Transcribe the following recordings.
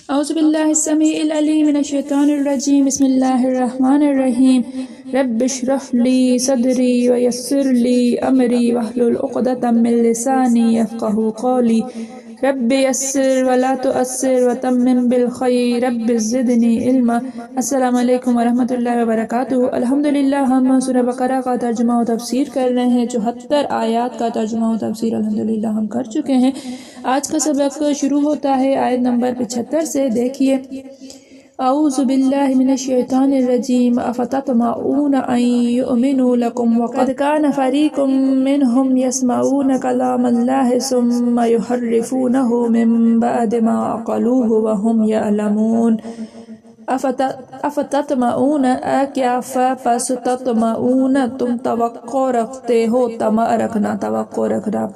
اعوذ باللہ السمیع العلیم من الشیطان الرجیم بسم اللہ الرحمن الرحیم رب اشرح لی صدری ویسر لی امری واحلل عقدۃ من لسانی یفقہوا قولی رب یسر ولا تؤثر وتمم بالخیر رب زدنی علما۔ السلام علیکم ورحمۃ اللہ وبرکاتہ۔ الحمدللہ ہم سورہ بقرہ کا ترجمہ و تفسیر کر رہے ہیں۔ 74 آیات کا ترجمہ و تفسیر الحمدللہ ہم کر چکے ہیں۔ آج کا سبق شروع ہوتا ہے آیت نمبر 75 سے۔ دیکھیے، اعوذ باللہ من الشیطان الرجیم افتطمعون ان یؤمنوا لکم وقد کان فریق منہم یسمعون کلام اللہ ثم یحرفونہ من بعد ما عقلوہ وہم یعلمون۔ افتطمعون کیا پس تطمعون تم توقع رکھتے ہو، طمع رکھنا، توقع رکھنا،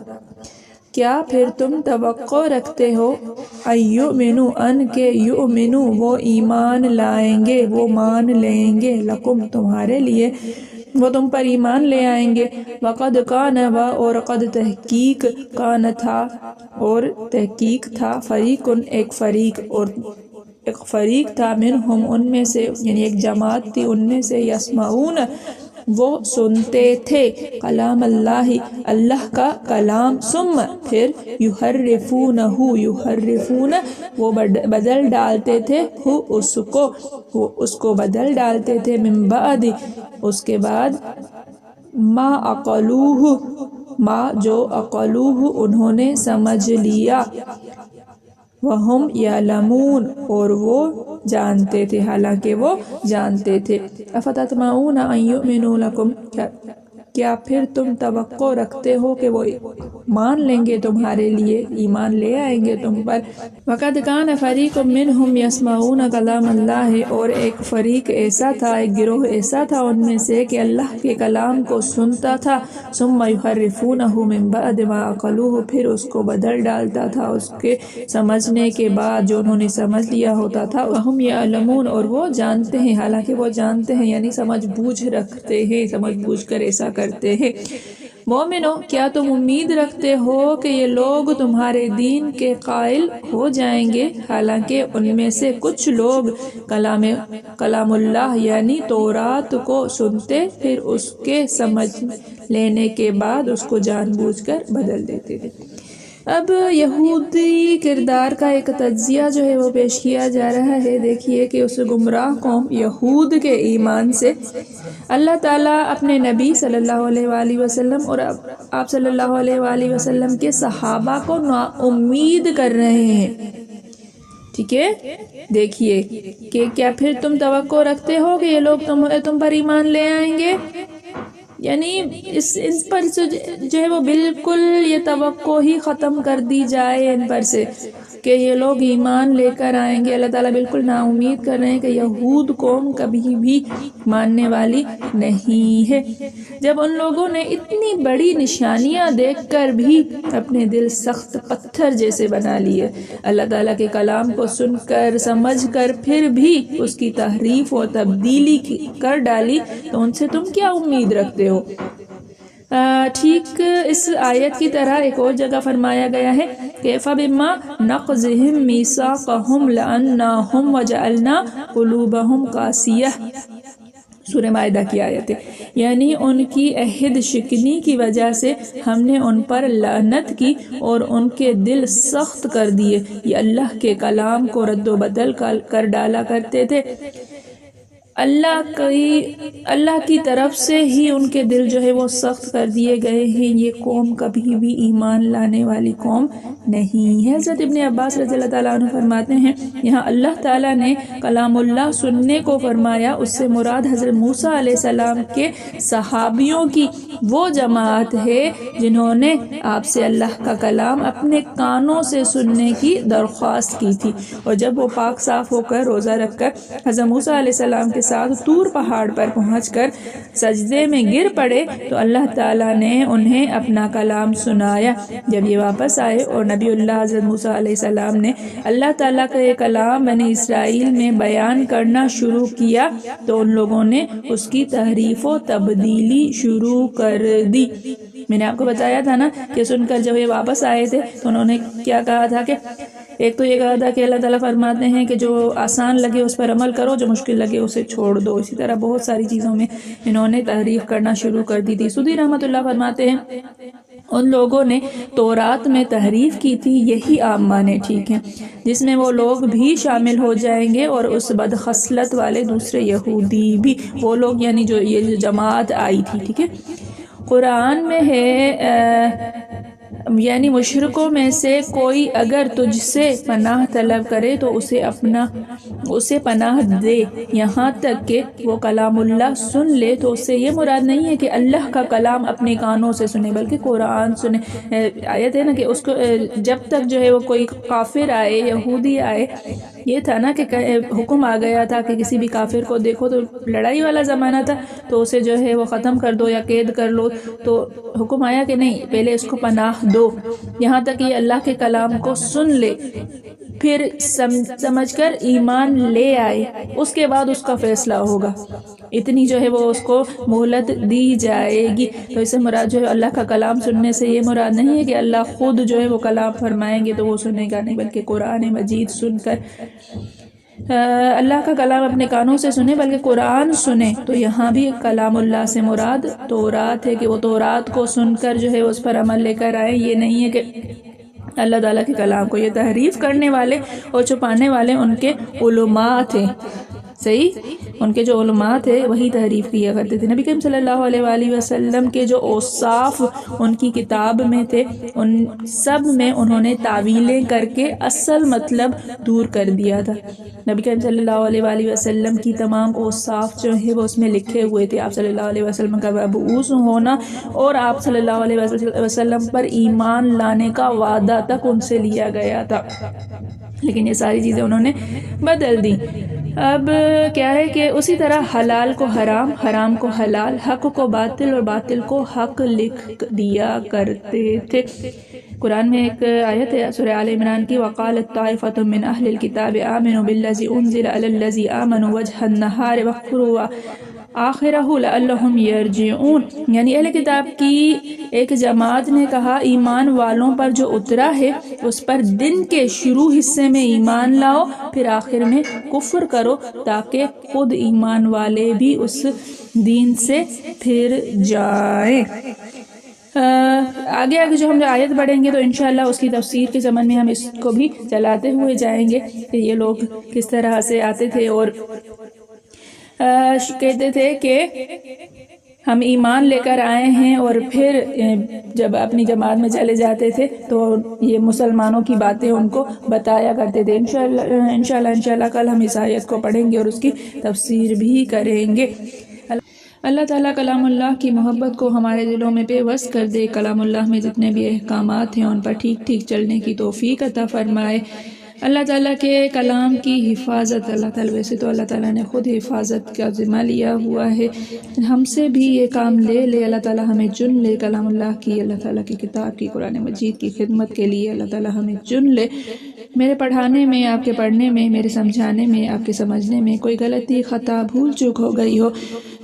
کیا پھر تم توقع رکھتے ہو یؤمنو ان کے یؤمنو وہ ایمان لائیں گے، وہ مان لیں گے، لکم تمہارے لیے، وہ تم پر ایمان لے آئیں گے۔ وقد کان اور قد تحقیق، کان تھا اور تحقیق تھا، فریقن ایک فریق، اور ایک فریق تھا، منہم ان میں سے، یعنی ایک جماعت تھی ان میں سے، یسمعون وہ سنتے تھے، کلام اللہ اللہ کا کلام، ثم پھر یحرفونہ یحرفون وہ بدل ڈالتے تھے، وہ اس کو بدل ڈالتے تھے، من بعد اس کے بعد، ما عقلوہ ما جو عقلوہ انہوں نے سمجھ لیا، وہم یعلمون اور وہ جانتے تھے، حالانکہ وہ جانتے تھے۔ افتطمعون ان یؤمنوا لکم کیا پھر تم توقع رکھتے ہو کہ وہ مان لیں گے تمہارے لیے، ایمان لے آئیں گے تم پر۔ وقد کان فریق منہم یسمعون کلام اللہ اور ایک فریق ایسا تھا، ایک گروہ ایسا تھا ان میں سے کہ اللہ کے کلام کو سنتا تھا، ثم یحرفونہ من بعد ما عقلوہ پھر اس کو بدل ڈالتا تھا اس کے سمجھنے کے بعد، جو انہوں نے سمجھ لیا ہوتا تھا، وہم یعلمون اور وہ جانتے ہیں، حالانکہ وہ جانتے ہیں، یعنی سمجھ بوجھ رکھتے ہیں، سمجھ بوجھ کر ایسا کرتے ہیں۔ مومنو کیا تم امید رکھتے ہو کہ یہ لوگ تمہارے دین کے قائل ہو جائیں گے، حالانکہ ان میں سے کچھ لوگ کلام اللہ یعنی تورات کو سنتے، پھر اس کے سمجھ لینے کے بعد اس کو جان بوجھ کر بدل دیتے تھے۔ اب یہودی کردار کا ایک تجزیہ جو ہے وہ پیش کیا جا رہا ہے۔ دیکھیے کہ اس گمراہ قوم یہود کے ایمان سے اللہ تعالیٰ اپنے نبی صلی اللہ علیہ وآلہ وسلم اور آپ صلی اللہ علیہ وآلہ وسلم کے صحابہ کو نا امید کر رہے ہیں۔ ٹھیک ہے، دیکھیے کہ کیا پھر تم توقع رکھتے ہو کہ یہ لوگ تم پر ایمان لے آئیں گے، یعنی اس پر جو ہے وہ بالکل یہ توقع ہی ختم کر دی جائے ان پر سے کہ یہ لوگ ایمان لے کر آئیں گے۔ اللہ تعالیٰ بالکل نا امید کر رہے ہیں کہ یہود قوم کبھی بھی ماننے والی نہیں ہے۔ جب ان لوگوں نے اتنی بڑی نشانیاں دیکھ کر بھی اپنے دل سخت پتھر جیسے بنا لیے، اللہ تعالیٰ کے کلام کو سن کر سمجھ کر پھر بھی اس کی تحریف و تبدیلی کر ڈالی، تو ان سے تم کیا امید رکھتے ہو؟ ٹھیک اس آیت کی طرح ایک اور جگہ فرمایا گیا ہے کہ فَبِمَا نَقْضِهِمْ مِيثَاقَهُمْ لَعَنَّاهُمْ وَجَعَلْنَا قُلُوبَهُمْ قَاسِيَةً، سورہ مائدہ کی آیت ہے، یعنی ان کی عہد شکنی کی وجہ سے ہم نے ان پر لعنت کی اور ان کے دل سخت کر دیے، یہ اللہ کے کلام کو رد و بدل کر ڈالا کرتے تھے۔ اللہ کی طرف سے ہی ان کے دل جو ہے وہ سخت کر دیے گئے ہیں۔ یہ قوم کبھی بھی ایمان لانے والی قوم نہیں ہے۔ حضرت ابن عباس رضی اللہ تعالیٰ عنہ فرماتے ہیں، یہاں اللہ تعالیٰ نے کلام اللہ سننے کو فرمایا، اس سے مراد حضرت موسیٰ علیہ السلام کے صحابیوں کی وہ جماعت ہے جنہوں نے آپ سے اللہ کا کلام اپنے کانوں سے سننے کی درخواست کی تھی، اور جب وہ پاک صاف ہو کر روزہ رکھ کر حضرت موسیٰ علیہ السلام کے ساتھ طور پہاڑ پر پہنچ کر سجدے میں گر پڑے تو اللہ تعالیٰ نے انہیں اپنا کلام سنایا۔ جب یہ واپس آئے اور نبی اللہ حضرت موسیٰ علیہ السلام نے اللہ تعالیٰ کا یہ کلام بنی اسرائیل میں بیان کرنا شروع کیا تو ان لوگوں نے اس کی تحریف و تبدیلی شروع کر دی۔ میں نے آپ کو بتایا تھا نا کہ سن کر جب یہ واپس آئے تھے تو انہوں نے کیا کہا تھا کہ ایک تو یہ کہا تھا کہ اللہ تعالیٰ فرماتے ہیں کہ جو آسان لگے اس پر عمل کرو، جو مشکل لگے اسے چھوڑ دو۔ اسی طرح بہت ساری چیزوں میں انہوں نے تحریف کرنا شروع کر دی تھی۔ سودی رحمۃ اللہ فرماتے ہیں ان لوگوں نے تورات میں تحریف کی تھی، یہی عام معنی ٹھیک ہیں، جس میں وہ لوگ بھی شامل ہو جائیں گے اور اس بد خصلت والے دوسرے یہودی بھی، وہ لوگ یعنی جو یہ جماعت آئی تھی، ٹھیک ہے۔ قرآن میں ہے یعنی مشرکوں میں سے کوئی اگر تجھ سے پناہ طلب کرے تو اسے پناہ دے یہاں تک کہ وہ کلام اللہ سن لے، تو اس سے یہ مراد نہیں ہے کہ اللہ کا کلام اپنے کانوں سے سنے بلکہ قرآن سنے۔ آیت ہے نا کہ اس کو جب تک جو ہے وہ کوئی کافر آئے، یہودی آئے، یہ تھا نا کہ حکم آ گیا تھا کہ کسی بھی کافر کو دیکھو تو لڑائی والا زمانہ تھا تو اسے جو ہے وہ ختم کر دو یا قید کر لو، تو حکم آیا کہ نہیں، پہلے اس کو پناہ دو یہاں تک کہ یہ اللہ کے کلام کو سن لے، پھر سمجھ کر ایمان لے آئے، اس کے بعد اس کا فیصلہ ہوگا۔ اتنی جو ہے وہ اس کو مہلت دی جائے گی۔ تو اس سے مراد جو ہے اللہ کا کلام سننے سے یہ مراد نہیں ہے کہ اللہ خود جو ہے وہ کلام فرمائیں گے تو وہ سنے گا، نہیں، بلکہ قرآن مجید سن کر اللہ کا کلام اپنے کانوں سے سنے بلکہ قرآن سنے۔ تو یہاں بھی کلام اللہ سے مراد تورات ہے کہ وہ تورات کو سن کر جو ہے اس پر عمل لے کر آئے۔ یہ نہیں ہے کہ اللہ تعالیٰ کے کلام کو، یہ تحریف کرنے والے اور چھپانے والے ان کے علماء تھے، صحیح، ان کے جو علماء تھے وہی تحریف کیا کرتے تھے۔ نبی کریم صلی اللہ علیہ وآلہ وسلم کے جو اوصاف ان کی کتاب میں تھے، ان سب میں انہوں نے تعویلیں کر کے اصل مطلب دور کر دیا تھا۔ نبی کریم صلی اللہ علیہ وآلہ وسلم کی تمام اوصاف جو ہے وہ اس میں لکھے ہوئے تھے۔ آپ صلی اللہ علیہ وسلم کا مبعوث ہونا اور آپ صلی اللہ علیہ وسلم پر ایمان لانے کا وعدہ تک ان سے لیا گیا تھا، لیکن یہ ساری چیزیں انہوں نے بدل دی۔ اب کیا ہے کہ اسی طرح حلال کو حرام، حرام کو حلال، حق کو باطل اور باطل کو حق لکھ دیا کرتے تھے۔ قرآن میں ایک آیت ہے سورہ آل عمران کی، وَقَالَتْ طَائِفَةٌ مِّنْ أَهْلِ الْكِتَابِ آمِنُوا بِالَّذِي أُنزِلَ عَلَى الَّذِي آمَنُوا وَجْهَ النَّهَارِ وَاكْفُرُوا آخِرَهُ لَعَلَّهُمْ يَرْجِعُونَ، یعنی اہل کتاب کی ایک جماعت نے کہا ایمان والوں پر جو اترا ہے اس پر دن کے شروع حصے میں ایمان لاؤ، پھر آخر میں کفر کرو تاکہ خود ایمان والے بھی اس دین سے پھر جائیں۔ آگے جو ہم آیت پڑھیں گے تو انشاءاللہ اس کی تفسیر کے ضمن میں ہم اس کو بھی چلاتے ہوئے جائیں گے کہ یہ لوگ کس طرح سے آتے تھے اور کہتے تھے کہ ہم ایمان لے کر آئے ہیں، اور پھر جب اپنی جماعت میں چلے جاتے تھے تو یہ مسلمانوں کی باتیں ان کو بتایا کرتے تھے۔ انشاءاللہ کل ہم اس آیت کو پڑھیں گے اور اس کی تفسیر بھی کریں گے۔ اللہ تعالیٰ کلام اللہ کی محبت کو ہمارے دلوں میں بے وس کر دے، کلام اللہ میں جتنے بھی احکامات ہیں ان پر ٹھیک ٹھیک چلنے کی توفیق عطا فرمائے۔ اللہ تعالیٰ کے کلام کی حفاظت، اللہ تعالیٰ ویسے تو اللہ تعالیٰ نے خود حفاظت کا ذمہ لیا ہوا ہے، ہم سے بھی یہ کام لے اللہ تعالیٰ ہمیں چن لے کلام اللہ کی، اللہ تعالیٰ کی کتاب کی، قرآن مجید کی خدمت کے لیے اللہ تعالیٰ ہمیں چن لے۔ میرے پڑھانے میں، آپ کے پڑھنے میں، میرے سمجھانے میں، آپ کے سمجھنے میں کوئی غلطی، خطا، بھول چوک ہو گئی ہو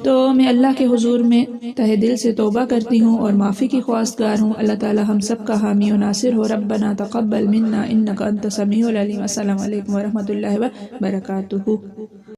تو میں اللہ کے حضور میں تہ دل سے توبہ کرتی ہوں اور معافی کی خواستگار ہوں۔ اللہ تعالیٰ ہم سب کا حامی و ناصر ہو۔ ربنا تقبل منا انک انت السمیع العلیم۔ السلام علیکم ورحمۃ اللہ وبرکاتہ۔